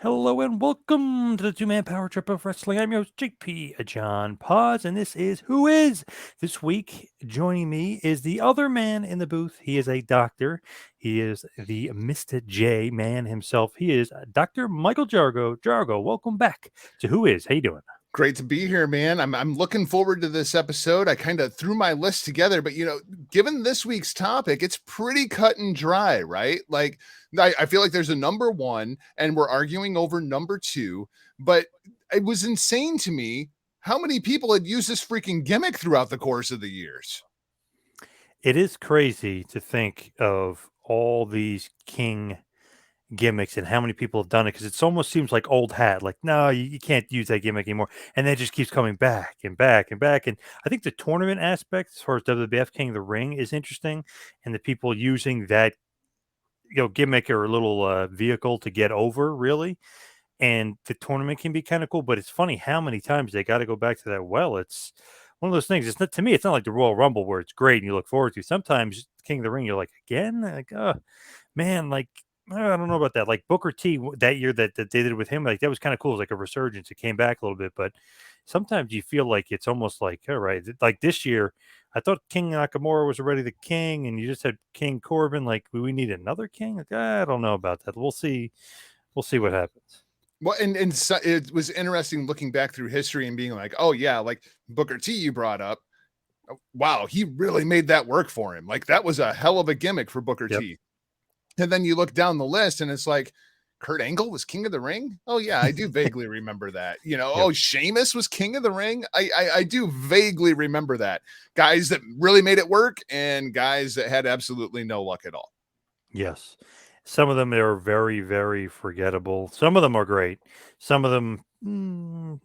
Hello and welcome to the two-man power trip of wrestling. I'm your host, JP John Poz, and this is Who Is. This week, joining me is the other man in the booth. He is a doctor. He is the Mr. J man himself. He is Dr. Michael Jargo. Jargo, welcome back to Who Is. How you doing? Great to be here, man. I'm looking forward to this episode. I kind of threw my list together, but given this week's topic, it's pretty cut and dry, right? Like I feel like there's a number one, and we're arguing over number two, but it was insane to me how many people had used this freaking gimmick throughout the course of the years. It is crazy to think of all these king gimmicks and how many people have done it because it almost seems like old hat. Like, no, you can't use that gimmick anymore. And then it just keeps coming back and back and back. And I think the tournament aspect, as far as WWF King of the Ring, is interesting. And the people using that, gimmick or little vehicle to get over, really. And the tournament can be kind of cool. But it's funny how many times they got to go back to that. Well, it's one of those things. It's not, to me, it's not like the Royal Rumble where it's great and you look forward to. Sometimes King of the Ring, you're like, again? Like, oh, man, like, I don't know about that. Like Booker T that year that they did it with him, like that was kind of cool. It was like a resurgence. It came back a little bit, but sometimes you feel like it's almost like, all right, like this year, I thought King Nakamura was already the king, and you just had King Corbin. Like, we need another king. Like, I don't know about that. We'll see. We'll see what happens. Well, and so it was interesting looking back through history and being like, oh yeah, like Booker T you brought up. Wow, he really made that work for him. Like that was a hell of a gimmick for Booker Yep. T. And then you look down the list and it's like, Kurt Angle was King of the Ring. Oh yeah, I do vaguely remember that. Yep. Oh, Sheamus was King of the Ring. I do vaguely remember that. Guys that really made it work and guys that had absolutely no luck at all. Yes. Some of them are very, very forgettable. Some of them are great. Some of them, And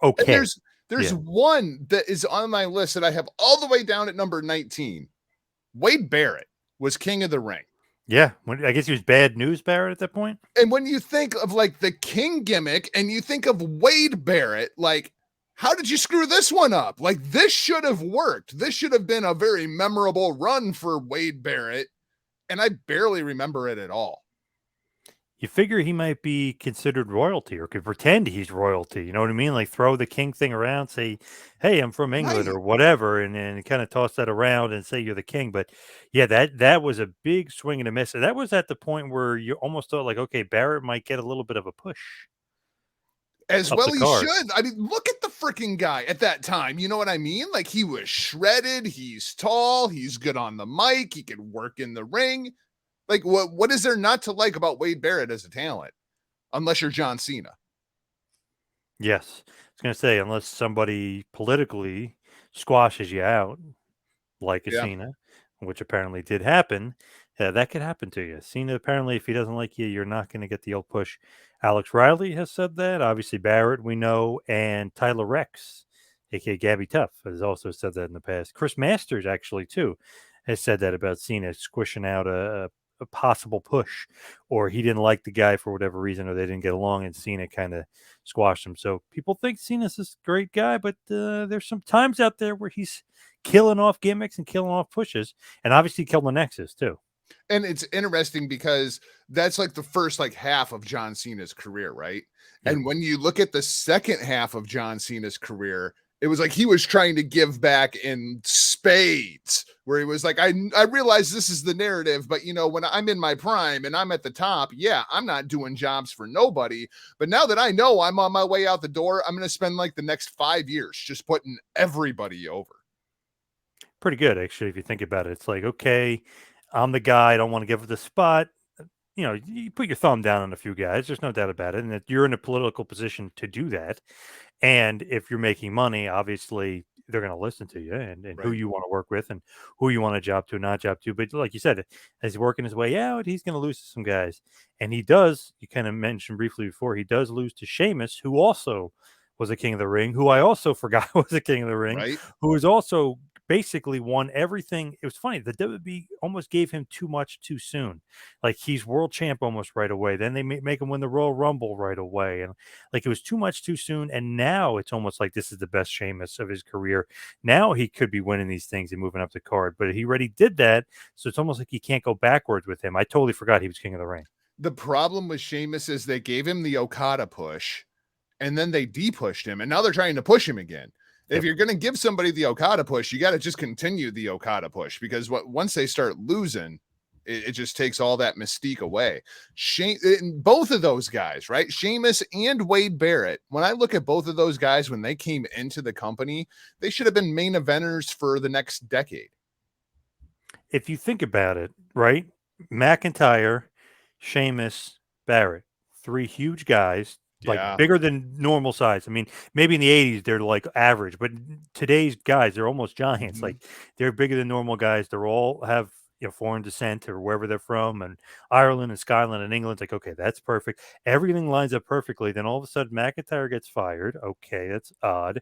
okay. there's Yeah. one that is on my list that I have all the way down at number 19. Wade Barrett was King of the Ring. Yeah. I guess he was bad news Barrett at that point. And when you think of like the King gimmick and you think of Wade Barrett, like, how did you screw this one up? Like, this should have worked. This should have been a very memorable run for Wade Barrett. And I barely remember it at all. You figure he might be considered royalty or could pretend he's royalty. You know what I mean? Like throw the king thing around, say, "Hey, I'm from England" Right. or whatever, and then kind of toss that around and say you're the king. But yeah, that was a big swing and a miss. And that was at the point where you almost thought like, okay, Barrett might get a little bit of a push As up well the he card. should. I mean, look at the freaking guy at that time. You know what I mean? Like, he was shredded. He's tall. He's good on the mic. He could work in the ring. Like, what is there not to like about Wade Barrett as a talent? Unless you're John Cena. Yes, I was gonna say unless somebody politically squashes you out, like a Yeah. Cena, which apparently did happen. That could happen to you. Cena, apparently, if he doesn't like you, you're not going to get the old push. Alex Riley has said that. Obviously, Barrett, we know, and Tyler Rex, aka Gabby Tuff, has also said that in the past. Chris Masters, actually, too, has said that about Cena squishing out a possible push, or he didn't like the guy for whatever reason, or they didn't get along, and Cena kind of squashed him. So people think Cena's this great guy, but there's some times out there where he's killing off gimmicks and killing off pushes, and obviously killed the Nexus too. And it's interesting because that's like the first like half of John Cena's career, right? Yep. And when you look at the second half of John Cena's career, it was like he was trying to give back in spades, where he was like, I realize this is the narrative, but when I'm in my prime and I'm at the top, yeah, I'm not doing jobs for nobody. But now that I know I'm on my way out the door, I'm going to spend like the next 5 years just putting everybody over. Pretty good, actually, if you think about it. It's like, okay, I'm the guy. I don't want to give it the spot. You put your thumb down on a few guys. There's no doubt about it, and that you're in a political position to do that. And if you're making money, obviously they're going to listen to you and who Right. you want to work with and who you want to job to, not job to. But like you said, as he's working his way out, he's going to lose to some guys. And he does, you kind of mentioned briefly before, he does lose to Sheamus, who also was a king of the ring, who I also forgot was a king of the ring, Right. who is also basically won everything. It was funny. The WWE almost gave him too much too soon. Like he's world champ almost right away. Then they make him win the Royal Rumble right away. And like it was too much too soon. And now it's almost like this is the best Sheamus of his career. Now he could be winning these things and moving up the card, but he already did that. So it's almost like you can't go backwards with him. I totally forgot he was king of the ring. The problem with Sheamus is they gave him the Okada push and then they de-pushed him, and now they're trying to push him again. If you're going to give somebody the Okada push, you got to just continue the Okada push, because once they start losing, it just takes all that mystique away. Both of those guys, right? Sheamus and Wade Barrett. When I look at both of those guys, when they came into the company, they should have been main eventers for the next decade. If you think about it, right? McIntyre, Sheamus, Barrett, three huge guys, like bigger than normal size. I mean, maybe in the 80s they're like average, but today's guys, they're almost giants. Mm-hmm. Like they're bigger than normal guys. They're all have, you know, foreign descent or wherever they're from, and Ireland and Scotland and England's like, okay, that's perfect. Everything lines up perfectly. Then all of a sudden McIntyre gets fired. Okay, that's odd.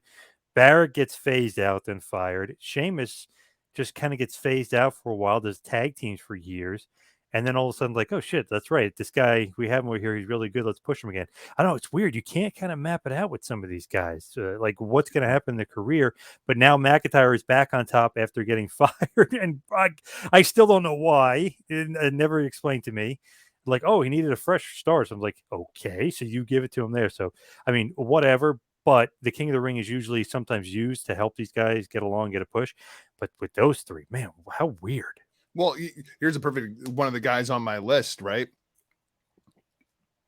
Barrett gets phased out, then fired. Sheamus just kind of gets phased out for a while, does tag teams for years. And then all of a sudden, like, oh shit, that's right. This guy, we have him over here. He's really good. Let's push him again. I don't know. It's weird. You can't kind of map it out with some of these guys, like what's going to happen in the career. But now McIntyre is back on top after getting fired. And I still don't know why. It never explained to me. Like, oh, he needed a fresh start. So I'm like, okay, so you give it to him there. So, I mean, whatever. But the King of the Ring is usually sometimes used to help these guys get along, get a push. But with those three, man, how weird. Well, here's a perfect one of the guys on my list, right?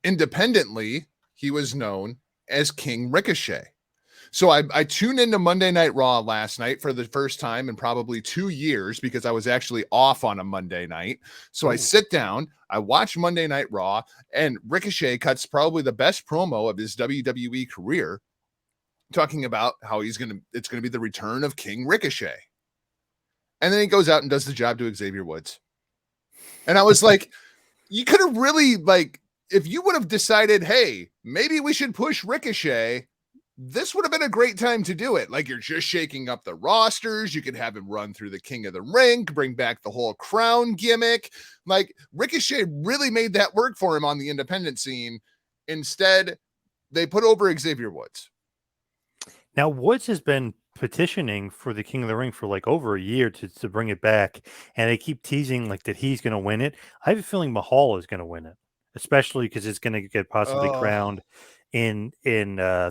Independently, he was known as King Ricochet. So I tuned into Monday Night Raw last night for the first time in probably 2 years, because I was actually off on a Monday night. So I sit down, I watch Monday Night Raw, and Ricochet cuts probably the best promo of his WWE career, talking about how it's going to be the return of King Ricochet. And then he goes out and does the job to Xavier Woods. And I was like, you could have really, like, if you would have decided, hey, maybe we should push Ricochet, this would have been a great time to do it. Like, you're just shaking up the rosters. You could have him run through the King of the Ring, bring back the whole crown gimmick. Like, Ricochet really made that work for him on the independent scene. Instead, they put over Xavier Woods. Now, Woods has been petitioning for the King of the Ring for like over a year to bring it back, and they keep teasing like that he's going to win it. I have a feeling Mahal is going to win it, especially because it's going to get possibly crowned in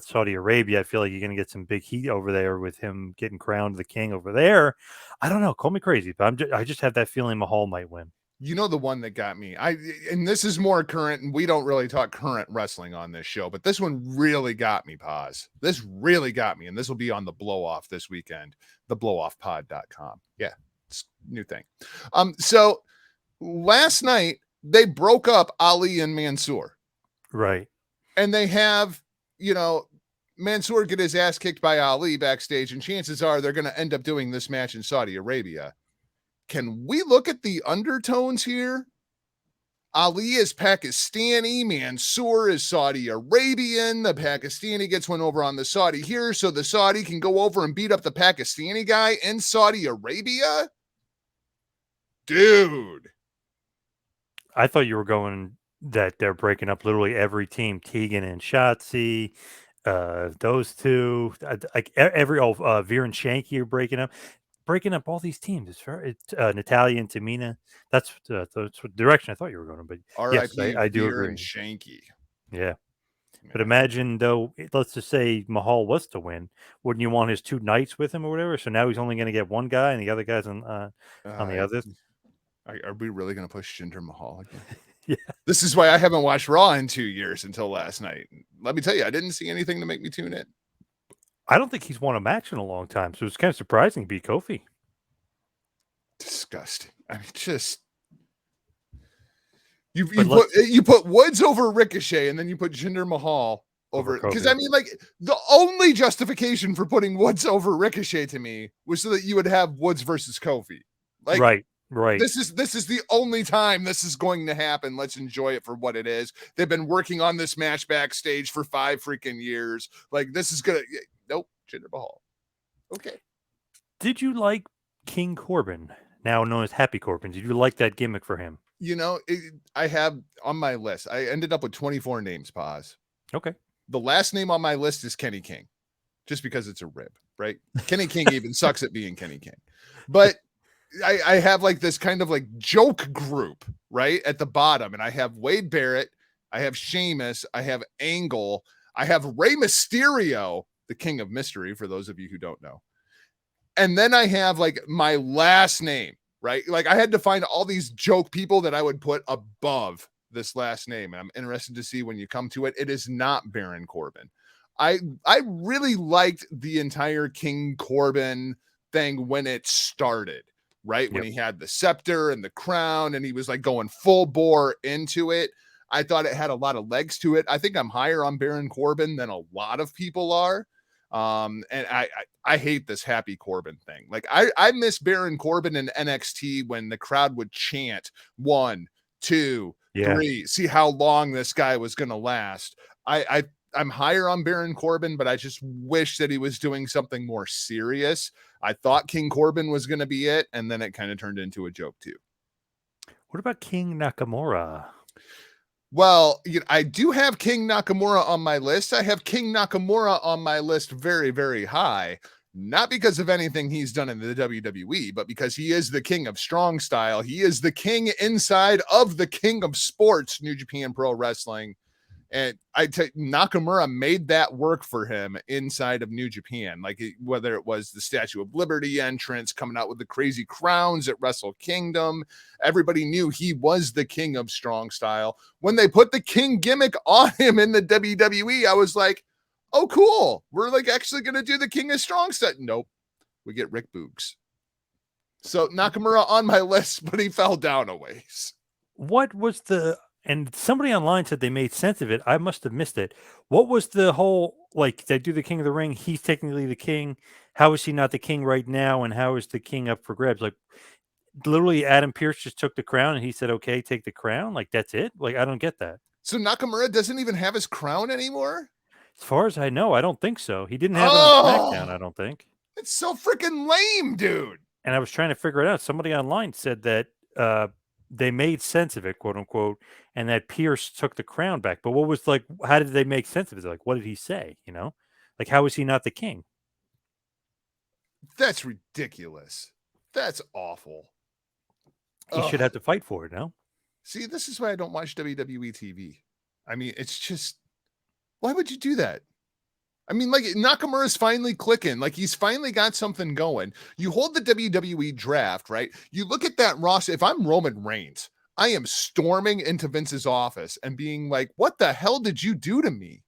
Saudi Arabia. I feel like you're going to get some big heat over there with him getting crowned the king over there. I don't know, call me crazy, but I just have that feeling Mahal might win. You know, the one that got me, and this is more current, and we don't really talk current wrestling on this show, but this one really got me, Poz. This really got me, and this will be on the Blow Off this weekend, theblowofpod.com. Yeah, it's a new thing. So last night they broke up Ali and Mansoor. Right. And they have, you know, Mansoor get his ass kicked by Ali backstage, and chances are they're going to end up doing this match in Saudi Arabia. Can we look at the undertones here? Ali is Pakistani, Mansoor is Saudi Arabian. The Pakistani gets one over on the Saudi here, so the Saudi can go over and beat up the Pakistani guy in Saudi Arabia? Dude. I thought you were going that they're breaking up literally every team, Tegan and Shotzi, those two, like every Veer and Shanky are breaking up all these teams. It's Natalia and Tamina. That's what direction I thought you were going. But yes, I do agree. And Shanky. Yeah. But imagine though, let's just say Mahal was to win. Wouldn't you want his two knights with him or whatever? So now he's only going to get one guy, and the other guy's on the other. Are we really going to push Jinder Mahal again? Yeah. This is why I haven't watched Raw in 2 years until last night. Let me tell you, I didn't see anything to make me tune in. I don't think he's won a match in a long time, so it's kind of surprising to beat Kofi. Disgusting. I mean, just you put Woods over Ricochet, and then you put Jinder Mahal over, because I mean, like, the only justification for putting Woods over Ricochet to me was so that you would have Woods versus Kofi. Like, right. This is the only time this is going to happen. Let's enjoy it for what it is. They've been working on this match backstage for 5 freaking years. Like, this is gonna nope, Jinder Mahal. Okay. Did you like King Corbin, now known as Happy Corbin? Did you like that gimmick for him? You know, I have on my list. I ended up with 24 names, Poz. Okay. The last name on my list is Kenny King, just because it's a rib, right? Kenny King even sucks at being Kenny King. But I have like this kind of like joke group right at the bottom, and I have Wade Barrett, I have Sheamus, I have Angle, I have Rey Mysterio, the King of Mystery, for those of you who don't know. And then I have like my last name, right? Like I had to find all these joke people that I would put above this last name. And I'm interested to see when you come to it. It is not Baron Corbin. I really liked the entire King Corbin thing when it started, right? When he had the scepter and the crown and he was like going full bore into it. I thought it had a lot of legs to it. I think I'm higher on Baron Corbin than a lot of people are. And I hate this Happy Corbin thing. Like I miss Baron Corbin in NXT when the crowd would chant 1, 2, 3, see how long this guy was going to last. I'm higher on Baron Corbin, but I just wish that he was doing something more serious. I thought King Corbin was going to be it, and then it kind of turned into a joke too. What about King Nakamura? Well, I do have King Nakamura on my list. I have King Nakamura on my list very, very high, not because of anything he's done in the WWE, but because he is the king of strong style. He is the king inside of the king of sports, New Japan Pro Wrestling. And Nakamura made that work for him inside of New Japan, like whether it was the Statue of Liberty entrance, coming out with the crazy crowns at Wrestle Kingdom. Everybody knew he was the king of strong style. When they put the king gimmick on him in the WWE, I was like, oh, cool. We're like actually going to do the king of strong style. Nope. We get Rick Boogs. So Nakamura on my list, but he fell down a ways. What was the... And somebody online said they made sense of it. I must have missed it. What was the whole, like, they do the King of the Ring? He's technically the king. How is he not the king right now? And how is the king up for grabs? Like, literally, Adam Pearce just took the crown and he said, okay, take the crown. Like, that's it? Like, I don't get that. So Nakamura doesn't even have his crown anymore? As far as I know, I don't think so. He didn't have it on SmackDown, I don't think. It's so freaking lame, dude. And I was trying to figure it out. Somebody online said that they made sense of it, quote unquote, and that Pierce took the crown back. But what was like, how did they make sense of it? Like, what did he say? You know, like, how is he not the king? That's ridiculous. That's awful. He should have to fight for it, no? See, this is why I don't watch WWE TV. I mean, it's just, why would you do that? I mean, like, Nakamura's finally clicking. Like, he's finally got something going. You hold the WWE draft, right? You look at that roster. If I'm Roman Reigns, I am storming into Vince's office and being like, what the hell did you do to me?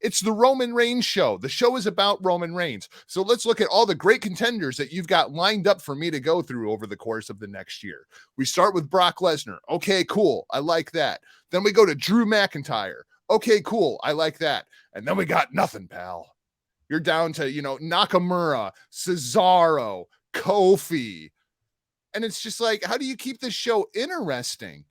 It's the Roman Reigns show. The show is about Roman Reigns. So let's look at all the great contenders that you've got lined up for me to go through over the course of the next year. We start with Brock Lesnar. Okay, cool. I like that. Then we go to Drew McIntyre. Okay, cool. I like that. And then we got nothing, pal. You're down to, Nakamura, Cesaro, Kofi. And it's just like, how do you keep this show interesting?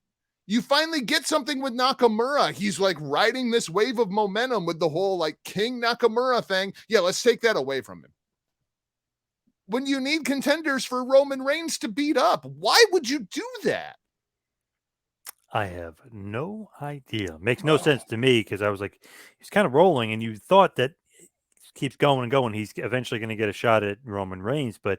You finally get something with Nakamura. He's like riding this wave of momentum with the whole like King Nakamura thing. Yeah, let's take that away from him. When you need contenders for Roman Reigns to beat up, why would you do that? I have no idea. Makes no sense to me because I was like, he's kind of rolling, and you thought that he keeps going and going. He's eventually going to get a shot at Roman Reigns, but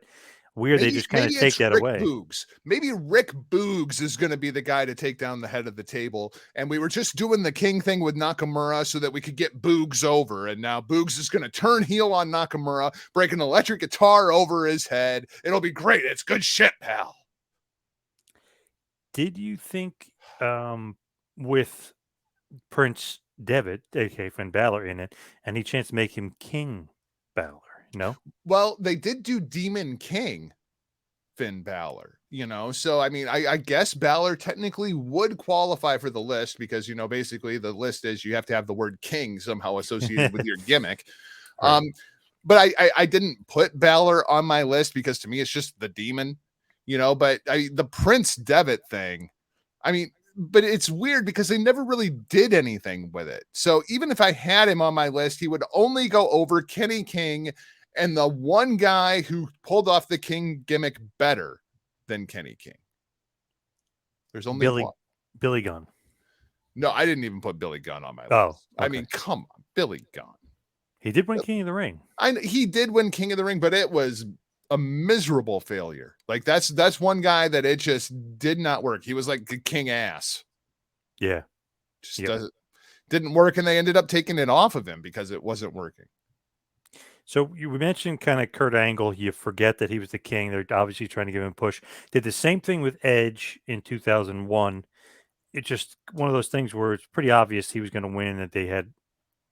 weird they just kind of take that Rick away. Boogs. Maybe Rick Boogs is going to be the guy to take down the head of the table. And we were just doing the king thing with Nakamura so that we could get Boogs over. And now Boogs is going to turn heel on Nakamura, break an electric guitar over his head. It'll be great. It's good shit, pal. Did you think with Prince Devitt, aka Finn Balor, in it, any chance to make him King Balor? No? Well, they did do Demon King Finn Balor, so I mean, I guess Balor technically would qualify for the list because, basically the list is you have to have the word king somehow associated with your gimmick. Right. But I didn't put Balor on my list because to me it's just the demon, but the Prince Devitt thing, I mean, but it's weird because they never really did anything with it. So even if I had him on my list, he would only go over Kenny King and the one guy who pulled off the King gimmick better than Kenny King. There's only one. Billy Gunn. No, I didn't even put Billy Gunn on my list. Okay. I mean, come on, Billy Gunn. He did win King of the Ring. He did win King of the Ring, but it was a miserable failure. Like that's one guy that it just did not work. He was like king ass. Yeah. Just Yep. didn't work, and they ended up taking it off of him because it wasn't working. So you mentioned kind of Kurt Angle. You forget that he was the king. They're obviously trying to give him a push. Did the same thing with Edge in 2001. It's just one of those things where it's pretty obvious he was going to win and that they had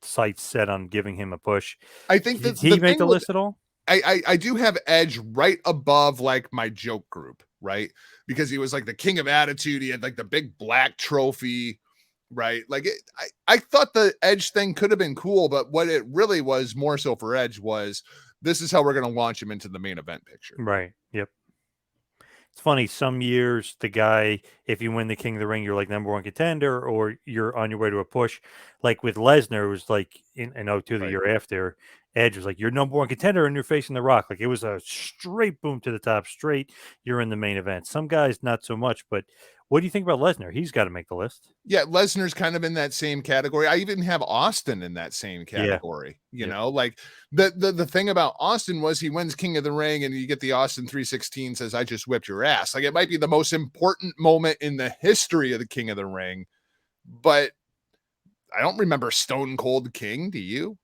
sights set on giving him a push. I think Did that he the make thing the with list at all? I do have Edge right above like my joke group, right? Because he was like the king of attitude. He had like the big black trophy, right? Like I thought the Edge thing could have been cool, but what it really was more so for Edge was this is how we're going to launch him into the main event picture. Right. Yep. It's funny, some years the guy, if you win the King of the Ring, you're like number one contender, or you're on your way to a push. Like with Lesnar, it was like in '02, the Right. year after, Edge was like, you're number one contender and you're facing The Rock. Like it was a straight boom to the top, straight, you're in the main event. Some guys, not so much, but what do you think about Lesnar? He's got to make the list. Yeah, Lesnar's kind of in that same category. I even have Austin in that same Yeah. category. You Yep. know, like the thing about Austin was he wins King of the Ring, and you get the Austin 316 says, "I just whipped your ass." Like it might be the most important moment in the history of the King of the Ring, but I don't remember Stone Cold King. Do you?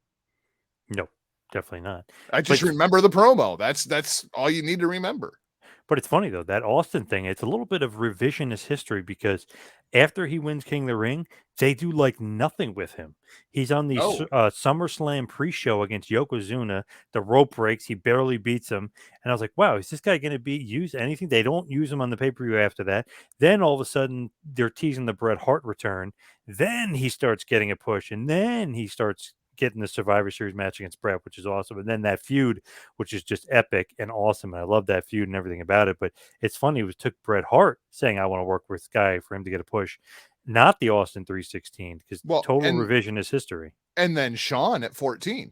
No, definitely not. I But just remember the promo. That's all you need to remember. But it's funny though, that Austin thing, it's a little bit of revisionist history because after he wins King of the Ring, they do like nothing with him. He's on the Oh, SummerSlam pre-show against Yokozuna. The rope breaks, he barely beats him, and I was like, "Wow, is this guy going to be use anything?" They don't use him on the pay-per-view after that. Then all of a sudden, they're teasing the Bret Hart return. Then he starts getting a push, and then he starts getting the Survivor Series match against Bret, which is awesome. And then that feud, which is just epic and awesome. And I love that feud and everything about it. But it's funny, it was took Bret Hart saying, I want to work with Guy for him to get a push, not the Austin 316, because well, total revisionist history. and then Sean at 14.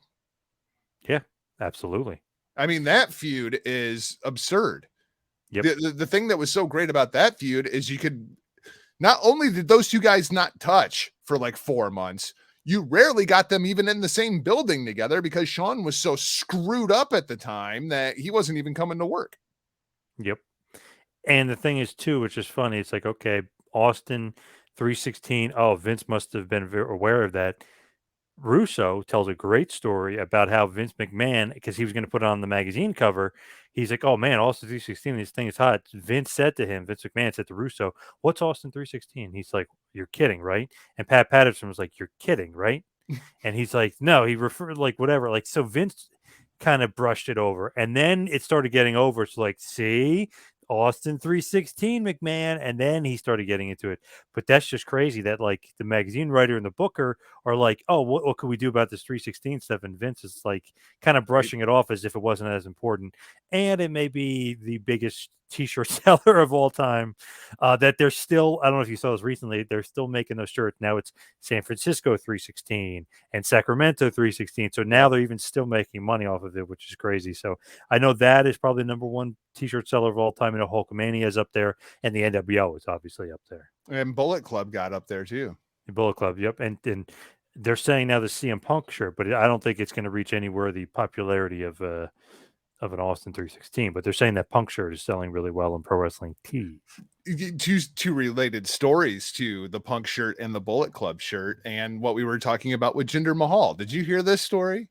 Yeah, absolutely. I mean, that feud is absurd. Yep. The thing that was so great about that feud is you could not only did those two guys not touch for like 4 months, you rarely got them even in the same building together because Sean was so screwed up at the time that he wasn't even coming to work. Yep. And the thing is, too, which is funny, it's like, okay, Austin 316. Oh, Vince must have been aware of that. Russo tells a great story about how Vince McMahon, because he was going to put it on the magazine cover, he's like, "Oh man, Austin 316, this thing is hot." Vince said to him, Vince McMahon said to Russo, "What's Austin 316?" He's like, "You're kidding, right?" And Pat Patterson was like, "You're kidding, right?" And he's like, "No," he referred like whatever. Like so Vince kind of brushed it over. And then it started getting over. It's like, see, Austin 316 McMahon. And then he started getting into it. But that's just crazy that like the magazine writer and the booker are like, oh, what could we do about this 316 stuff? And Vince is like kind of brushing it off as if it wasn't as important. And it may be the biggest t-shirt seller of all time. That they're still, I don't know if you saw this recently, they're still making those shirts. Now it's San Francisco 316 and Sacramento 316. So now they're even still making money off of it, which is crazy. So I know that is probably the number one t-shirt seller of all time. I know Hulkamania is up there, and the NWO is obviously up there. And Bullet Club got up there too. The Bullet Club, yep. And they're saying now the CM Punk shirt, but I don't think it's going to reach anywhere the popularity of an Austin 316. But they're saying that Punk shirt is selling really well in pro wrestling tees. Two related stories to the Punk shirt and the Bullet Club shirt and what we were talking about with Jinder Mahal. Did you hear this story?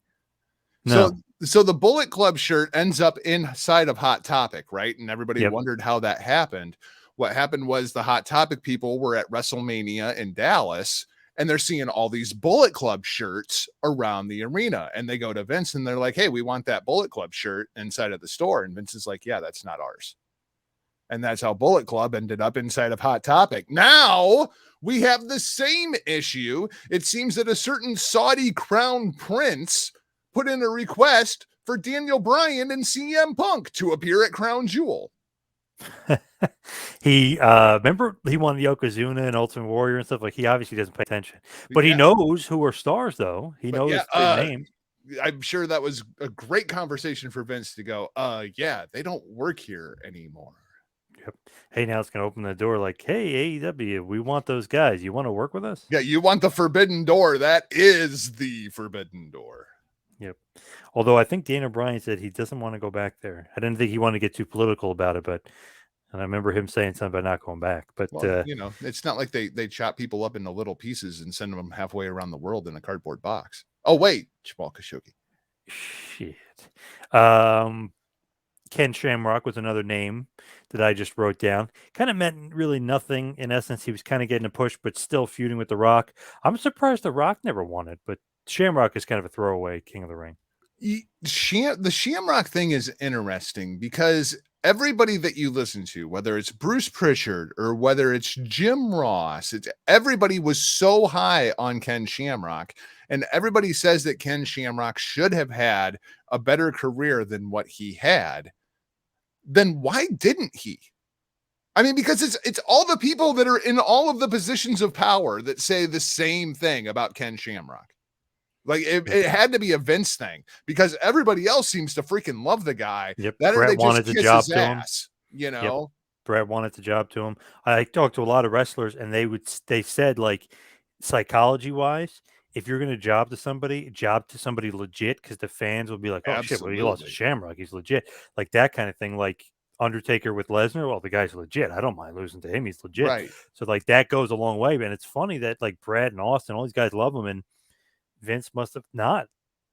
No. So the Bullet Club shirt ends up inside of Hot Topic, right? And everybody wondered how that happened. What happened was the Hot Topic people were at WrestleMania in Dallas, and they're seeing all these Bullet Club shirts around the arena. And they go to Vince and they're like, "Hey, we want that Bullet Club shirt inside of the store." And Vince is like, "Yeah, that's not ours." And that's how Bullet Club ended up inside of Hot Topic. Now we have the same issue. It seems that a certain Saudi crown prince put in a request for Daniel Bryan and CM Punk to appear at Crown Jewel. He remember he won the Yokozuna and Ultimate Warrior and stuff. Like he obviously doesn't pay attention, but he knows who are stars though. He knows the names. I'm sure that was a great conversation for Vince to go, yeah, they don't work here anymore. Yep. Hey, now it's going to open the door like, hey, AEW, we want those guys. You want to work with us? Yeah, you want the forbidden door. That is the forbidden door. Yep. Although I think Dana Bryan said he doesn't want to go back there. I didn't think he wanted to get too political about it, but and I remember him saying something about not going back. But Well, it's not like they chop people up into little pieces and send them halfway around the world in a cardboard box. Oh wait, Jamal Khashoggi. shit. Um, Ken Shamrock was another name that I just wrote down. Kind of meant really nothing. In essence, he was kind of getting a push, but still feuding with The Rock. I'm surprised The Rock never won it, but Shamrock is kind of a throwaway King of the Ring. The Shamrock thing is interesting because everybody that you listen to, whether it's Bruce Pritchard or whether it's Jim Ross, everybody was so high on Ken Shamrock, and everybody says that Ken Shamrock should have had a better career than what he had. Then why didn't he? I mean, because it's all the people that are in all of the positions of power that say the same thing about Ken Shamrock. Like it had to be a Vince thing because everybody else seems to freaking love the guy. Yep. Better Brett they just wanted the kiss job his to him. ass, Yep. Brett wanted the job to him. I talked to a lot of wrestlers, and they said like psychology wise, if you're going to job to somebody legit, because the fans will be like, oh shit, well he lost to Absolutely. Shamrock, he's legit, like that kind of thing. Like Undertaker with Lesnar, well the guy's legit. I don't mind losing to him, he's legit. Right. So like that goes a long way. And it's funny that like Brad and Austin, all these guys love him, and Vince must have not.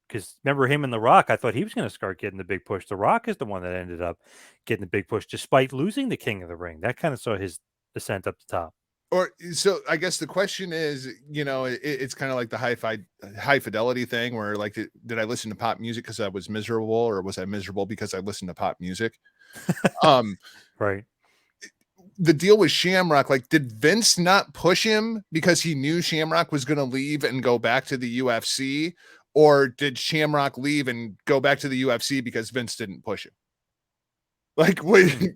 Because remember him and The Rock, I thought he was going to start getting the big push. The Rock is the one that ended up getting the big push, despite losing the King of the Ring. That kind of saw his ascent up the top. Or so I guess the question is, it's kind of like the high fidelity thing where like, did I listen to pop music because I was miserable, or was I miserable because I listened to pop music? Right. The deal with Shamrock, like, did Vince not push him because he knew Shamrock was going to leave and go back to the UFC? Or did Shamrock leave and go back to the UFC because Vince didn't push him? Like, wait,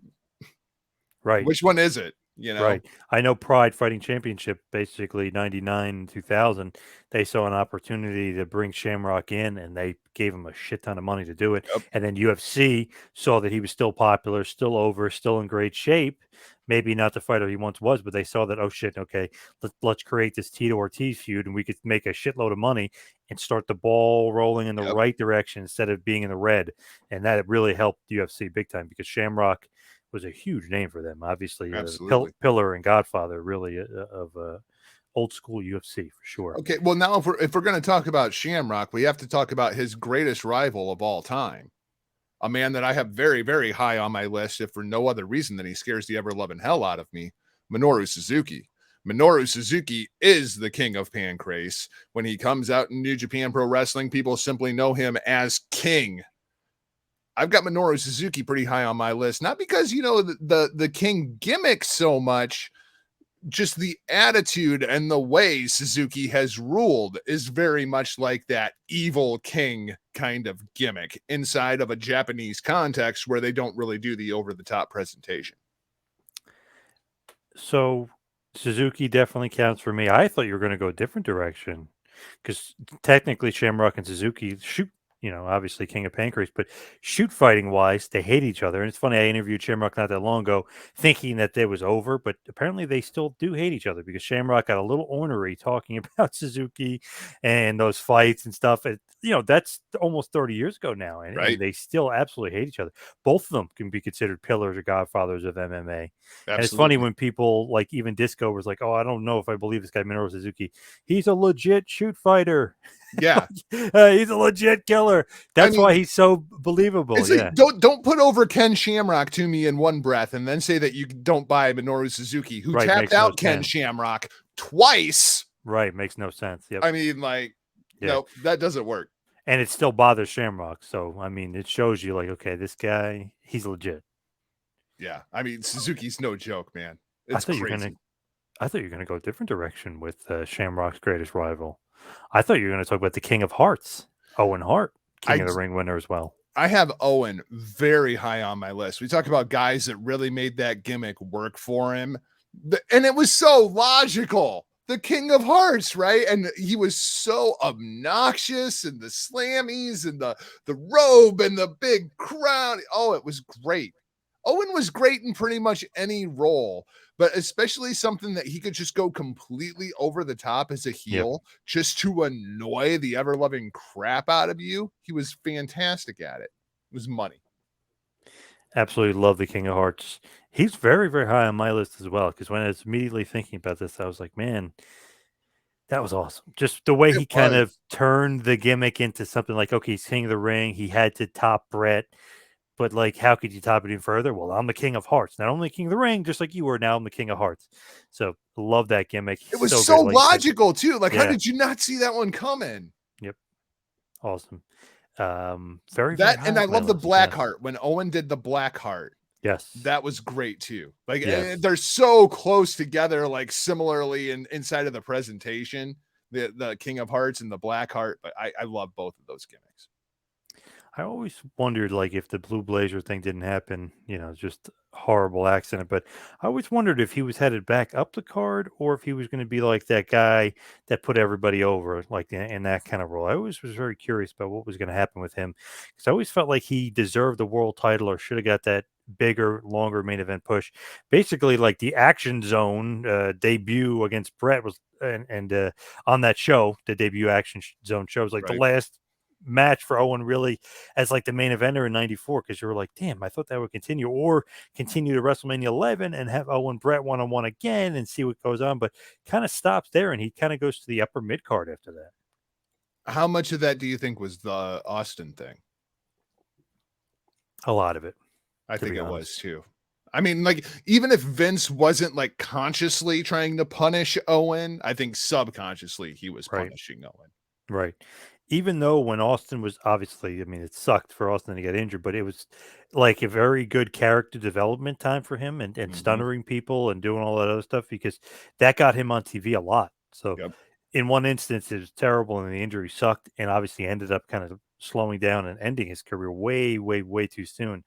right. Which one is it? Right. I know Pride Fighting Championship, basically 99, 2000, they saw an opportunity to bring Shamrock in, and they gave him a shit ton of money to do it. Yep. And then UFC saw that he was still popular, still over, still in great shape. Maybe not the fighter he once was, but they saw that, oh shit, okay, let's create this Tito Ortiz feud, and we could make a shitload of money and start the ball rolling in the right direction instead of being in the red. And that really helped UFC big time because Shamrock was a huge name for them. Obviously, pillar and godfather, really, of old school UFC for sure. Okay, well now if we're going to talk about Shamrock, we have to talk about his greatest rival of all time, a man that I have very, very high on my list, if for no other reason than he scares the ever loving hell out of me, Minoru Suzuki. Minoru Suzuki is the king of Pancrase. When he comes out in New Japan Pro Wrestling, people simply know him as King. I've got Minoru Suzuki pretty high on my list, not because, the King gimmick so much, just the attitude and the way Suzuki has ruled is very much like that evil king kind of gimmick inside of a Japanese context where they don't really do the over-the-top presentation. So Suzuki definitely counts for me. I thought you were going to go a different direction because technically Shamrock and Suzuki shoot, obviously King of Pancrase, but shoot fighting wise, they hate each other. And it's funny, I interviewed Shamrock not that long ago thinking that it was over, but apparently they still do hate each other because Shamrock got a little ornery talking about Suzuki and those fights and stuff. That's almost 30 years ago now, and they still absolutely hate each other. Both of them can be considered pillars or godfathers of MMA. Absolutely. And it's funny when people like even Disco was like, oh, I don't know if I believe this guy Minoru Suzuki. He's a legit shoot fighter. Yeah. He's a legit killer. That's why he's so believable. It's like, don't put over Ken Shamrock to me in one breath and then say that you don't buy Minoru Suzuki, who tapped out Ken Shamrock twice. Right. Makes no sense. Yep. I mean, no, that doesn't work. And it still bothers Shamrock. So, I mean, it shows you like, okay, this guy, he's legit. Yeah. I mean, Suzuki's no joke, man. It's crazy. I thought you were going to go a different direction with Shamrock's greatest rival. I thought you were going to talk about the King of Hearts, Owen Hart, King of the Ring winner as well. I have Owen very high on my list. We talk about guys that really made that gimmick work for him. And it was so logical. The King of Hearts, right? And he was so obnoxious, and the slammies and the robe and the big crown. Oh, it was great. Owen was great in pretty much any role, but especially something that he could just go completely over the top as a Yep. heel just to annoy the ever loving crap out of you. He was fantastic at it. It was money. Absolutely love the King of Hearts. He's very, very high on my list as well. Because when I was immediately thinking about this, I was like, man, that was awesome. Just the way It he kind of was. turned the gimmick into something like, okay, he's King of the Ring. He had to top Brett, but like, how could you top it even further? Well, I'm the King of Hearts, not only King of the Ring, just like you were. Now I'm the King of Hearts. So love that gimmick. It He's was so so great, like you said. logical too. Like, how Yeah. did you not see that one coming? Yep. Awesome. Very, very That high and on I my love the list. black Yeah. heart when Owen did the black heart. Yes. That was great too. Like Yes. they're so close together, like similarly inside of the presentation, the King of Hearts and the Black Heart. But I love both of those gimmicks. I always wondered, like, if the Blue Blazer thing didn't happen, just horrible accident. But I always wondered if he was headed back up the card or if he was going to be like that guy that put everybody over, like in that kind of role. I always was very curious about what was going to happen with him because I always felt like he deserved the world title or should have got that bigger, longer main event push. Basically, like the Action Zone debut against Brett was, and on that show, the debut Action Zone show was like the Right. last match for Owen really as like the main eventer in 94 because you were like, damn, I thought that would continue or continue to WrestleMania 11 and have Owen Brett one-on-one again and see what goes on, but kind of stops there and he kind of goes to the upper mid card after that. How much of that do you think was the Austin thing? A lot of it, I to think be it was honest. too. I mean, like, even if Vince wasn't like consciously trying to punish Owen, I think subconsciously he was Right. punishing Owen. Right. Even though when Austin was obviously, I mean, it sucked for Austin to get injured, but it was like a very good character development time for him and Mhm. stunnering people and doing all that other stuff because that got him on TV a lot. So Yep. in one instance, it was terrible and the injury sucked and obviously ended up kind of slowing down and ending his career way, way, way too soon.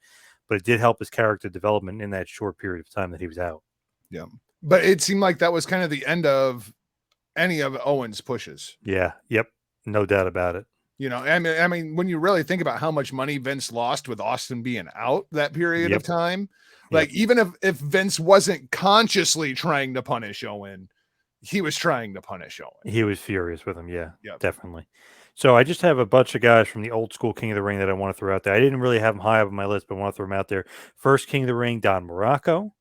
But it did help his character development in that short period of time that he was out. Yeah. But it seemed like that was kind of the end of any of Owen's pushes. Yeah. Yep. No doubt about it. You know, I mean, when you really think about how much money Vince lost with Austin being out that period of Yep. time, like Yep. even if Vince wasn't consciously trying to punish Owen, he was trying to punish Owen. He was furious with him, yeah, Yep. definitely. So I just have a bunch of guys from the old school King of the Ring that I want to throw out there. I didn't really have them high up on my list, but I want to throw them out there. First King of the Ring, Don Morocco,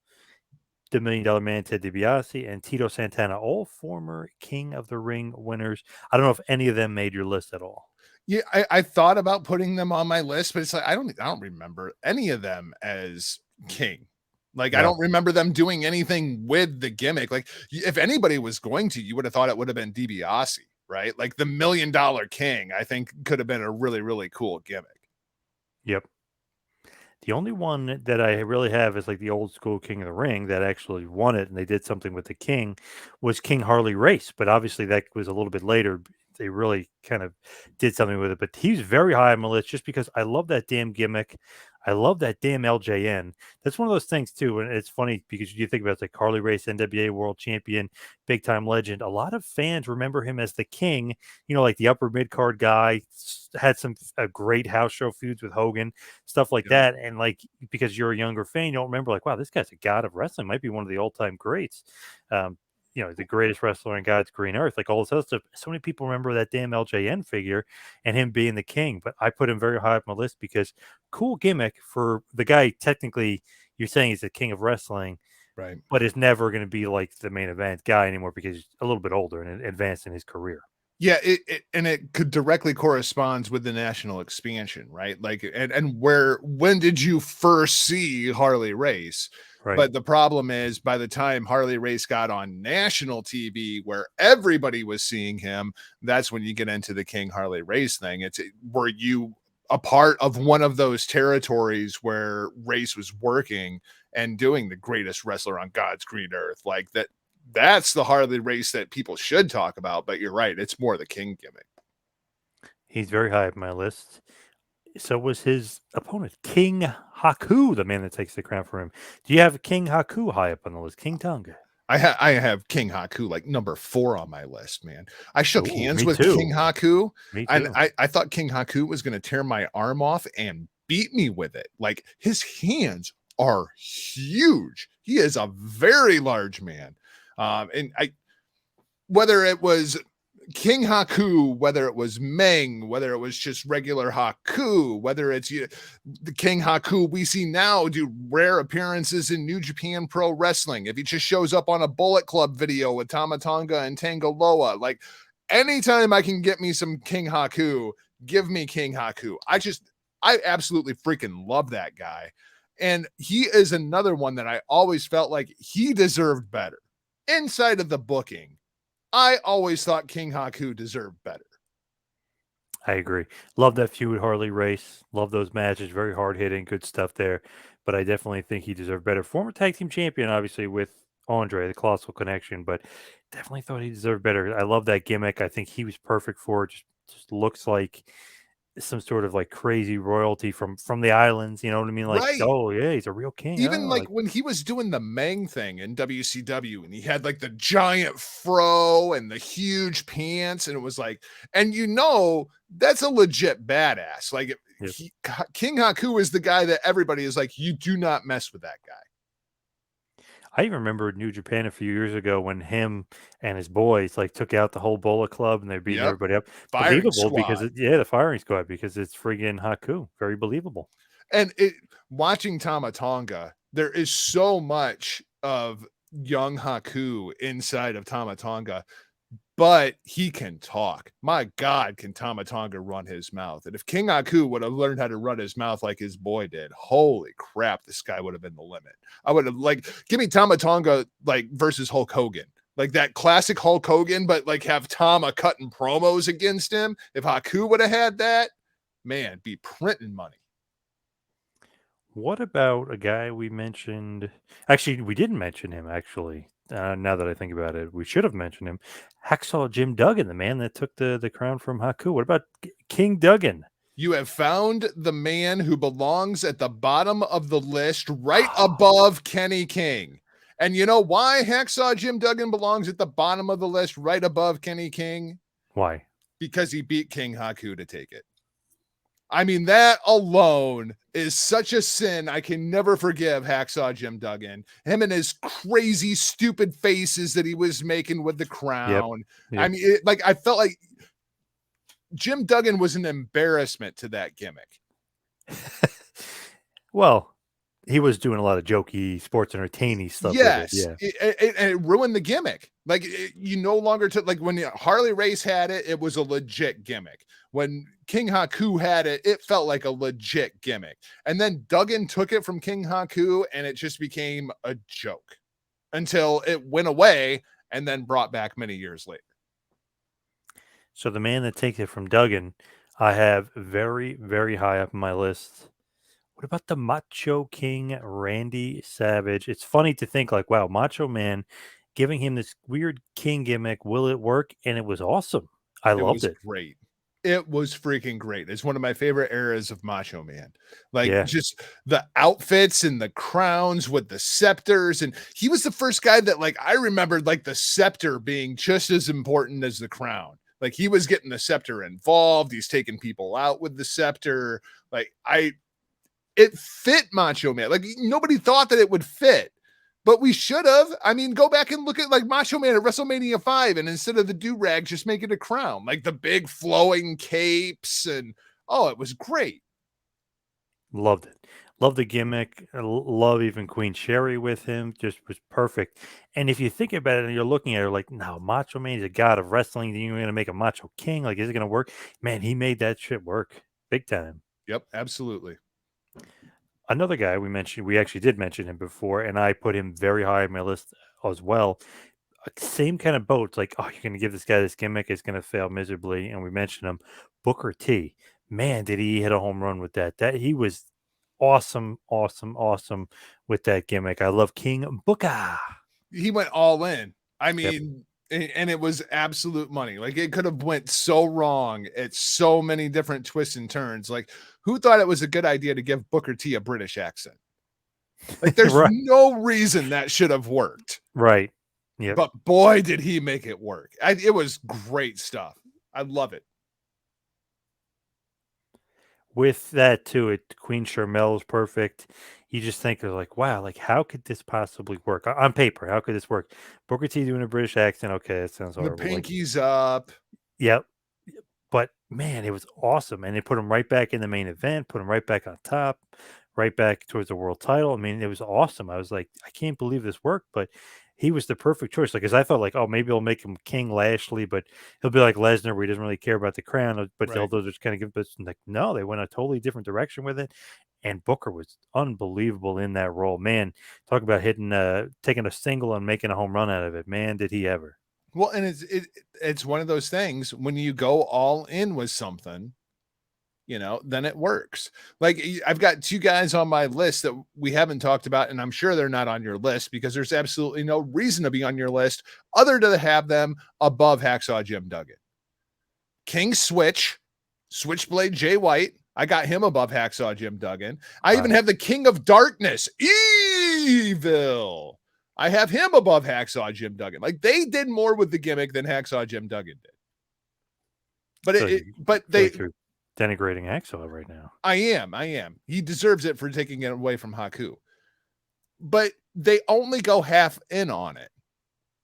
the $1 Million Man, Ted DiBiase, and Tito Santana, all former King of the Ring winners. I don't know if any of them made your list at all. Yeah, I thought about putting them on my list, but it's like I don't remember any of them as king. Like I No, don't remember them doing anything with the gimmick. Like if anybody was going to, you would have thought it would have been DiBiase, right? Like the $1 Million King, I think could have been a really, really cool gimmick. yep. The only one that I really have is like the old school King of the Ring that actually won it, and they did something with the King, was King Harley Race. But obviously that was a little bit later. They really kind of did something with it. But he's very high on my list just because I love that damn gimmick. I love that damn LJN. That's one of those things too, and it's funny because you think about it, like Harley Race, NWA World Champion, big time legend. A lot of fans remember him as the King. Like the upper mid card guy. Had some great house show feuds with Hogan, stuff like Yep. that. And like because you're a younger fan, you don't remember like, wow, this guy's a god of wrestling, might be one of the all time greats. Um, the greatest wrestler on God's green earth, like all this other stuff. So many people remember that damn LJN figure and him being the king. But I put him very high up my list because cool gimmick for the guy. Technically, you're saying he's the king of wrestling, Right. but is never going to be like the main event guy anymore because he's a little bit older and advanced in his career. Yeah, it could directly corresponds with the national expansion, right? Like and when did you first see Harley Race? Right. But the problem is by the time Harley Race got on national TV where everybody was seeing him, that's when you get into the King Harley Race thing. Were you a part of one of those territories where Race was working and doing the greatest wrestler on God's green earth? Like that's the Harley Race that people should talk about, but you're right. It's more the King gimmick. He's very high up my list. So was his opponent, King Haku, the man that takes the crown from him. Do you have King Haku high up on the list? King Tonga. I have King Haku like number 4 on my list, man. I shook Ooh, hands me with too. King Haku, Me and too. I thought King Haku was going to tear my arm off and beat me with it. Like his hands are huge. He is a very large man. Whether it was King Haku, whether it was Meng, whether it was just regular Haku, whether it's the King Haku we see now do rare appearances in New Japan Pro Wrestling. If he just shows up on a Bullet Club video with Tama Tonga and Tangaloa, like anytime I can get me some King Haku, give me King Haku. I absolutely freaking love that guy. And he is another one that I always felt like he deserved better. Inside of the booking, I always thought King Haku deserved better. I agree. Love that feud with Harley Race. Love those matches. Very hard hitting, good stuff there. But I definitely think he deserved better. Former tag team champion, obviously, with Andre, the Colossal Connection, but definitely thought he deserved better. I love that gimmick. I think he was perfect for it. Just looks like some sort of like crazy royalty from the islands. You know what I mean? Like, Right. oh yeah, he's a real king. Even Like, when he was doing the Meng thing in WCW and he had like the giant fro and the huge pants, and it was like, and that's a legit badass. Like yep. King Haku is the guy that everybody is like, you do not mess with that guy. I even remember New Japan a few years ago when him and his boys like took out the whole Bullet Club and they're beating Yep. everybody up. Firing Believable because squad. the firing squad, because it's friggin' Haku. Very believable. And watching Tama Tonga, there is so much of young Haku inside of Tama Tonga, but he can talk. My God, can Tama Tonga run his mouth? And if King Haku would have learned how to run his mouth like his boy did, holy crap, this guy would have been the limit. I would have give me Tama Tonga like versus Hulk Hogan. Like that classic Hulk Hogan, but like have Tama cutting promos against him. If Haku would have had that, man, be printing money. What about a guy we mentioned? Actually, we didn't mention him, actually. Now that I think about it, we should have mentioned him. Hacksaw Jim Duggan, the man that took the crown from Haku. What about King Duggan? You have found the man who belongs at the bottom of the list, right above Kenny King. And you know why Hacksaw Jim Duggan belongs at the bottom of the list, right above Kenny King? Why? Because he beat King Haku to take it. I mean, that alone is such a sin. I can never forgive Hacksaw Jim Duggan. Him and his crazy, stupid faces that he was making with the crown. Yep. I mean, I felt like Jim Duggan was an embarrassment to that gimmick. Well, he was doing a lot of jokey, sports entertaining stuff with it. Yes, Yeah. it ruined the gimmick. Like you no longer took like when Harley Race had it, it was a legit gimmick. When King Haku had it, it felt like a legit gimmick. And then Duggan took it from King Haku, and it just became a joke until it went away and then brought back many years later. So the man that takes it from Duggan, I have very, very high up on my list. What about the Macho King, Randy Savage? It's funny to think like, wow, Macho Man giving him this weird king gimmick. Will it work? And it was awesome. I It loved was it. great. It was freaking great. It's one of my favorite eras of Macho Man. Like Yeah. just the outfits and the crowns with the scepters. And he was the first guy that like I remembered like the scepter being just as important as the crown. Like he was getting the scepter involved. He's taking people out with the scepter. It fit Macho Man. Like nobody thought that it would fit, but we should have. I mean, go back and look at like Macho Man at WrestleMania 5, and instead of the do-rag, just make it a crown, like the big flowing capes. And it was great. Loved it. Love the gimmick. Love even Queen Sherry with him. Just was perfect. And if you think about it and you're looking at it like, no, Macho Man is a god of wrestling. You're going to make a Macho King. Like, is it going to work? Man, he made that shit work big time. Yep, absolutely. Another guy we actually did mention him before, and I put him very high on my list as well. Same kind of boat. It's like, oh, you're going to give this guy this gimmick, it's going to fail miserably. And we mentioned him, Booker T. Man, did he hit a home run with that? That he was awesome, awesome, awesome with that gimmick. I love King Booker. He went all in. I Yep. mean, and it was absolute money. Like it could have went so wrong at so many different twists and turns. Like who thought it was a good idea to give Booker T a British accent? Like there's Right. no reason that should have worked. Right. Yeah. But boy, did he make it work. It was great stuff. I love it. With that too, Queen Charmel is perfect. you just think of like, wow, like how could this possibly work on paper? How could this work? Booker T doing a British accent. Okay, that sounds The horrible. Like, pinkies up. yep. But man, it was awesome, and they put him right back in the main event, put him right back on top, right back towards the world title. I mean, it was awesome. I was like, I can't believe this worked, but he was the perfect choice. Like, as I thought, like, oh, maybe they'll make him King Lashley, but he'll be like Lesnar, where he doesn't really care about the crown, but Right. they'll just kind of give. But like, no, they went a totally different direction with it, and Booker was unbelievable in that role. Man, talk about taking a single and making a home run out of it. Man, did he ever? Well, and it's one of those things when you go all in with something, then it works. Like I've got two guys on my list that we haven't talked about, and I'm sure they're not on your list because there's absolutely no reason to be on your list other to have them above Hacksaw Jim Duggan. King Switch, Switchblade Jay White. I got him above Hacksaw Jim Duggan. I even have the King of Darkness, Evil. I have him above Hacksaw Jim Duggan. Like they did more with the gimmick than Hacksaw Jim Duggan did. But You're denigrating Hacksaw right now. I am. He deserves it for taking it away from Haku. But they only go half in on it,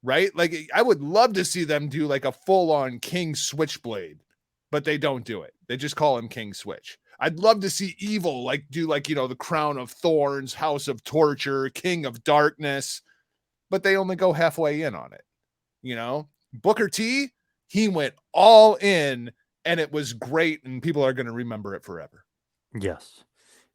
right? Like I would love to see them do like a full-on King Switchblade, but they don't do it. They just call him King Switch. I'd love to see Evil like do like, the Crown of Thorns, House of Torture, King of Darkness, but they only go halfway in on it. Booker T, he went all in and it was great and people are going to remember it forever. Yes.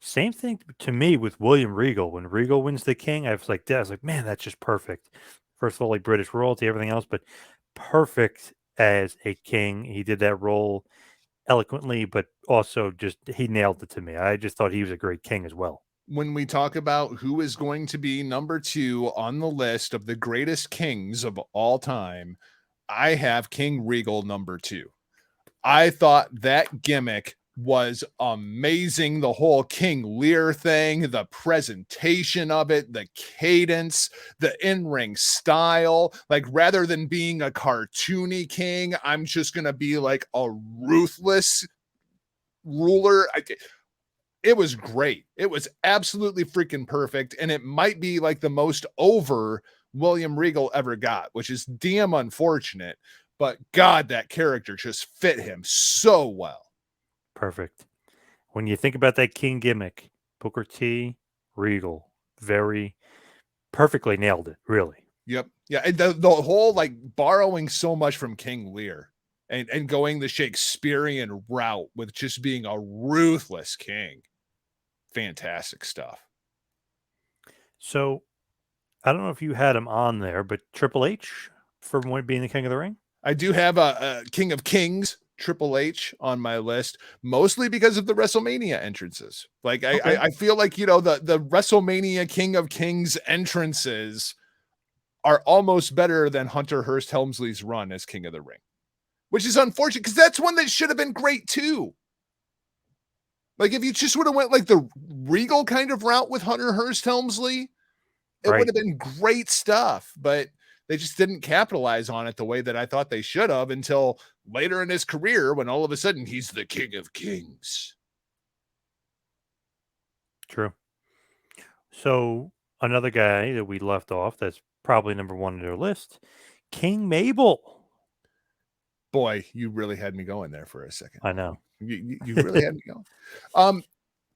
Same thing to me with William Regal. When Regal wins the King, I was like, man, that's just perfect. First of all, like British royalty, everything else, but perfect as a king. He did that role eloquently, but also just he nailed it to me. I just thought he was a great king as well. When we talk about who is going to be number 2 on the list of the greatest kings of all time, I have King Regal number 2. I thought that gimmick was amazing. The whole King Lear thing, the presentation of it, the cadence, the in-ring style. Like rather than being a cartoony king, I'm just going to be like a ruthless ruler. It was great. It was absolutely freaking perfect. And it might be like the most over William Regal ever got, which is damn unfortunate. But God, that character just fit him so well. Perfect. When you think about that king gimmick, Booker T, Regal, very perfectly nailed it, really. Yep. Yeah. And the whole like borrowing so much from King Lear and going the Shakespearean route with just being a ruthless king. Fantastic stuff. So I don't know if you had him on there, but Triple H for being the King of the Ring? I do have a King of Kings, Triple H, on my list, mostly because of the WrestleMania entrances. Like I feel like, the WrestleMania King of Kings entrances are almost better than Hunter Hearst Helmsley's run as King of the Ring, which is unfortunate because that's one that should have been great too. Like if you just would have went like the Regal kind of route with Hunter Hearst Helmsley, it would have been great stuff, but they just didn't capitalize on it the way that I thought they should have until later in his career when all of a sudden he's the King of Kings. True. So another guy that we left off that's probably number 1 on their list, King Mabel. Boy, you really had me going there for a second. I know. You really had me going.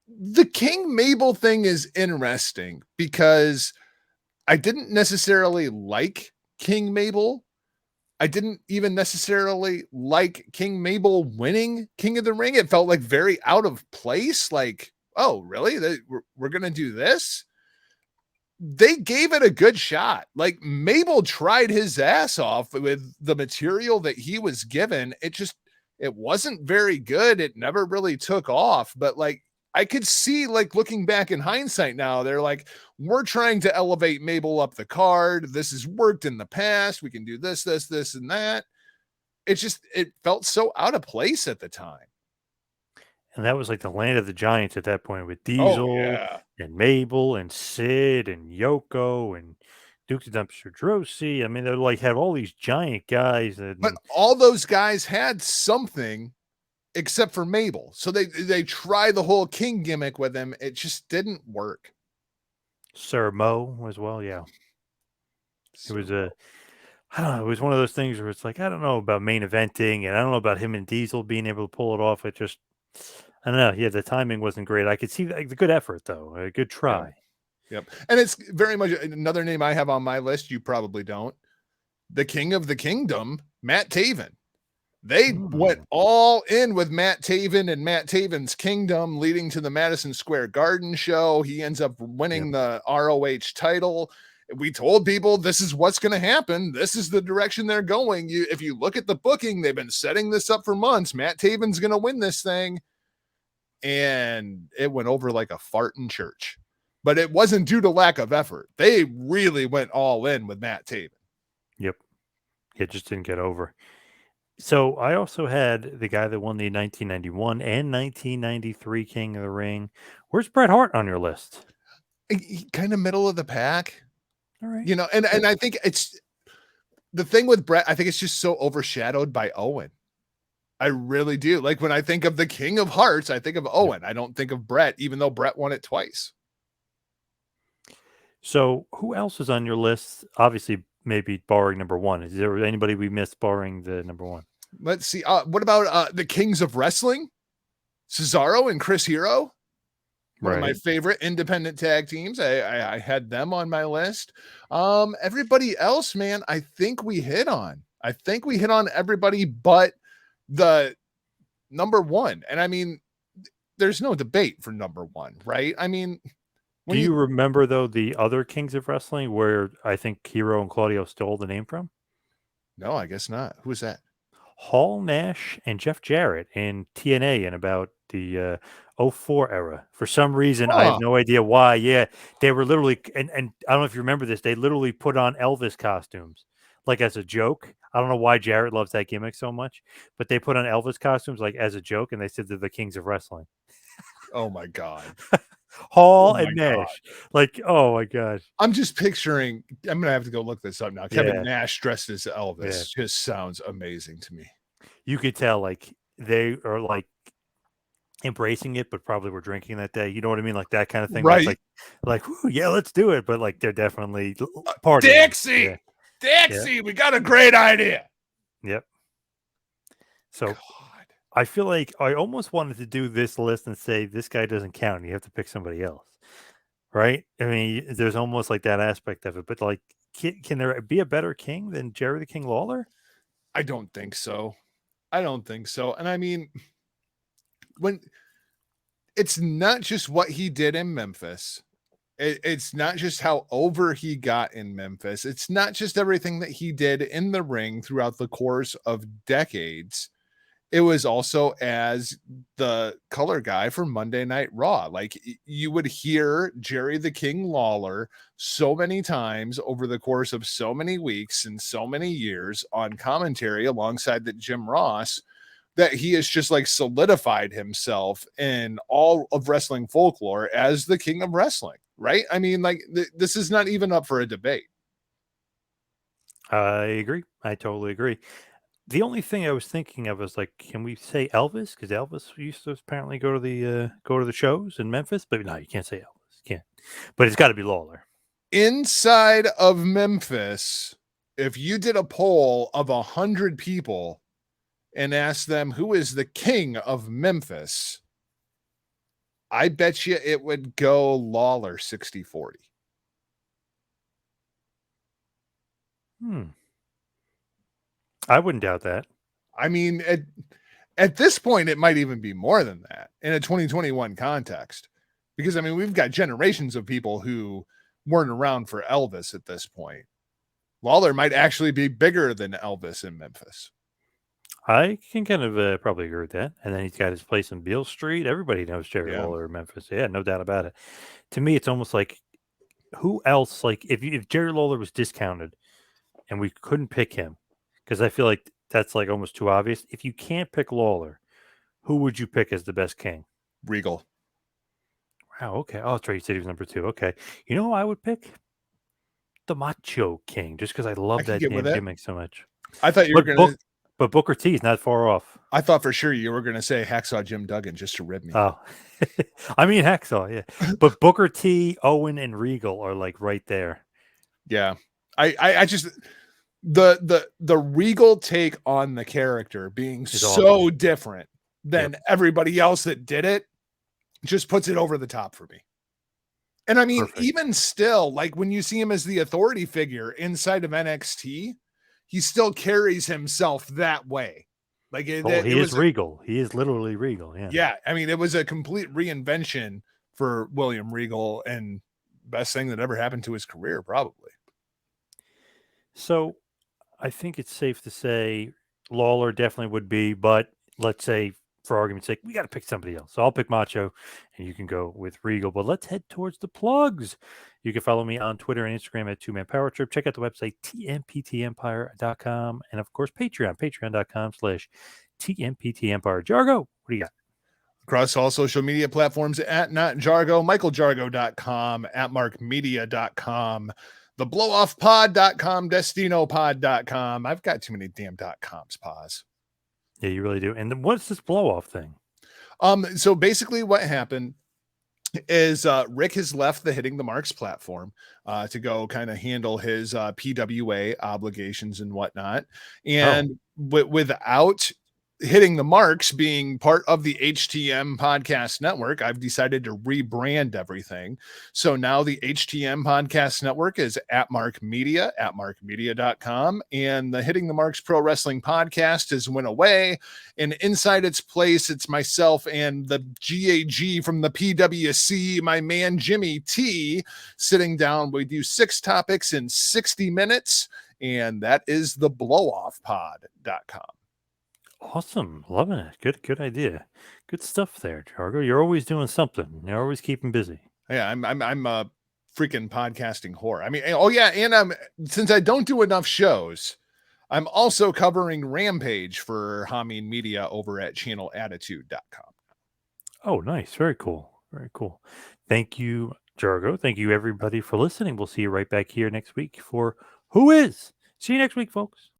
The King Mabel thing is interesting because I didn't necessarily like King Mabel. I didn't even necessarily like King Mabel winning King of the Ring. It felt like very out of place. Like, oh, really? We're going to do this? They gave it a good shot. Like Mabel tried his ass off with the material that he was given. It wasn't very good. It never really took off, but like I could see, like looking back in hindsight now, they're like, we're trying to elevate Mabel up the card. This has worked in the past. We can do this, and that. It felt so out of place at the time. And that was like the land of the giants at that point with Diesel and Mabel and Sid and Yoko and Duke the Dumpster Drosy. I mean, they like had all these giant guys. But all those guys had something except for Mabel. So they try the whole King gimmick with him. It just didn't work. Sir Mo as well. Yeah, it was So I don't know. It was one of those things where it's like I don't know about main eventing, and I don't know about him and Diesel being able to pull it off. It just I don't know. Yeah, the timing wasn't great. I could see the good effort though, a good yeah. try. Yep. And it's very much another name I have on my list. You probably don't. The King of the Kingdom, Matt Taven. They went Mm, all in with Matt Taven and Matt Taven's Kingdom, leading to the Madison Square Garden show. He ends up yep. winning the ROH title. We told people this is what's going to happen. This is the direction they're going. If you look at the booking, they've been setting this up for months. Matt Taven's going to win this thing. And it went over like a fart in church. But it wasn't due to lack of effort. They really went all in with Matt Taven. Yep. It just didn't get over. So I also had the guy that won the 1991 and 1993 King of the Ring. Where's Bret Hart on your list? Kind of middle of the pack, All right. you know, and I think it's the thing with Bret. I think it's just so overshadowed by Owen. I really do. Like when I think of the King of Hearts, I think of Owen. I don't think of Bret, even though Bret won it twice. So who else is on your list? Obviously, maybe barring number one. Is there anybody we missed barring the number one? Let's see. What about the Kings of Wrestling? Cesaro and Chris Hero? One of my Right. favorite independent tag teams. I had them on my list. Everybody else, man, I think we hit on. I think we hit on everybody but the number one. And I mean, there's no debate for number one, right? I mean, Do you remember though the other Kings of Wrestling where I think Hero and Claudio stole the name from? no, I guess not. Who is that? Hall, Nash, and Jeff Jarrett in TNA in about the '04 era. For some reason, I have Oh, no idea why. Yeah, they were literally, and I don't know if you remember this, they literally put on Elvis costumes, like as a joke. I don't know why Jarrett loves that gimmick so much, but they put on Elvis costumes like as a joke, and they said they're the Kings of Wrestling. oh my God. Oh Hall my and God. Nash, like, oh my gosh, I'm just picturing, I'm gonna have to go look this up now. Kevin yeah, Nash dressed as yeah. Elvis just sounds amazing to me. You could tell like they are like embracing it, but probably were drinking that day. You know what I mean? Like that kind of thing where it's Right. like, "Whew, yeah, let's do it. But like they're definitely partying. Yeah. Dixie, Yeah. Dixie, we got a great idea. Yep. So God. I feel like I almost wanted to do this list and say this guy doesn't count. You have to pick somebody else. Right? I mean, there's almost like that aspect of it. But like, can there be a better king than Jerry the King Lawler? I don't think so. I don't think so. And I mean, when it's not just what he did in Memphis, it's not just how over he got in Memphis, it's not just everything that he did in the ring throughout the course of decades. It was also as the color guy for Monday Night Raw. Like you would hear Jerry the King Lawler so many times over the course of so many weeks and so many years on commentary alongside that Jim Ross, that he has just like solidified himself in all of wrestling folklore as the king of wrestling, right? I mean, like this is not even up for a debate. I agree. I totally agree. The only thing I was thinking of was like, can we say Elvis? Because Elvis used to apparently go to the shows in Memphis, but no, you can't say Elvis. You can't. But it's got to be Lawler. Inside of Memphis, if you did a poll of 100 people and asked them who is the king of Memphis, I bet you it would go Lawler 60-40. Hmm. I wouldn't doubt that. I mean, at this point, it might even be more than that in a 2021 context. Because, I mean, we've got generations of people who weren't around for Elvis at this point. Lawler might actually be bigger than Elvis in Memphis. I can kind of probably agree with that. And then he's got his place in Beale Street. Everybody knows Jerry Yeah. Lawler in Memphis. Yeah, no doubt about it. To me, it's almost like who else? Like if Jerry Lawler was discounted and we couldn't pick him, because I feel like that's like almost too obvious. If you can't pick Lawler, who would you pick as the best king? Regal. Wow. Okay. Oh, that's right. You said he was number two. Okay. You know who I would pick? The Macho King, just because I I love could that get with damn it. gimmick so much. I thought you were But going book to. But Booker T is not far off. I thought for sure you were going to say Hacksaw Jim Duggan just to rib me. Oh, I mean Hacksaw, yeah. But Booker T, Owen, and Regal are like right there. Yeah, I just the Regal take on the character being It's so awesome. different than everybody else that did it just puts it over the top for me. And I mean, Perfect. even still, like when you see him as the authority figure inside of NXT, he still carries himself that way. Like Oh, it he is was, Regal. He is literally Regal. Yeah. yeah. I mean, it was a complete reinvention for William Regal, and best thing that ever happened to his career, probably. So I think it's safe to say Lawler definitely would be, but let's say for argument's sake, we got to pick somebody else. So I'll pick Macho and you can go with Regal. But let's head towards the plugs. You can follow me on Twitter and Instagram at 2Man Power Trip. Check out the website, tmptempire.com. And of course, Patreon, patreon.com/tmptempire. Jargo, what do you got? Across all social media platforms at Not Jargo, michaeljargo.com, at markmedia.com, theblowofpod.com, destinopod.com. I've got too many damn .coms, Poz. Yeah, you really do. And then what's this blow off thing? So basically what happened is Rick has left the Hitting the Marks platform to go kind of handle his PWA obligations and whatnot. And without Hitting the Marks being part of the HTM podcast network, I've decided to rebrand everything. So now the HTM podcast network is at Mark Media, at markmedia.com. And the Hitting the Marks Pro Wrestling podcast has went away. And inside its place, it's myself and the GAG from the PWC, my man Jimmy T, sitting down. We do 6 topics in 60 minutes. And that is the blowoffpod.com. Awesome. Loving it. Good idea. Good stuff there, Jargo. You're always doing something. You're always keeping busy. Yeah, I'm a freaking podcasting whore. I mean, oh yeah, and since I don't do enough shows, I'm also covering Rampage for Hameen Media over at channelattitude.com. Oh, nice. Very cool. Very cool. Thank you, Jargo. Thank you, everybody, for listening. We'll see you right back here next week for Who Is. See you next week, folks.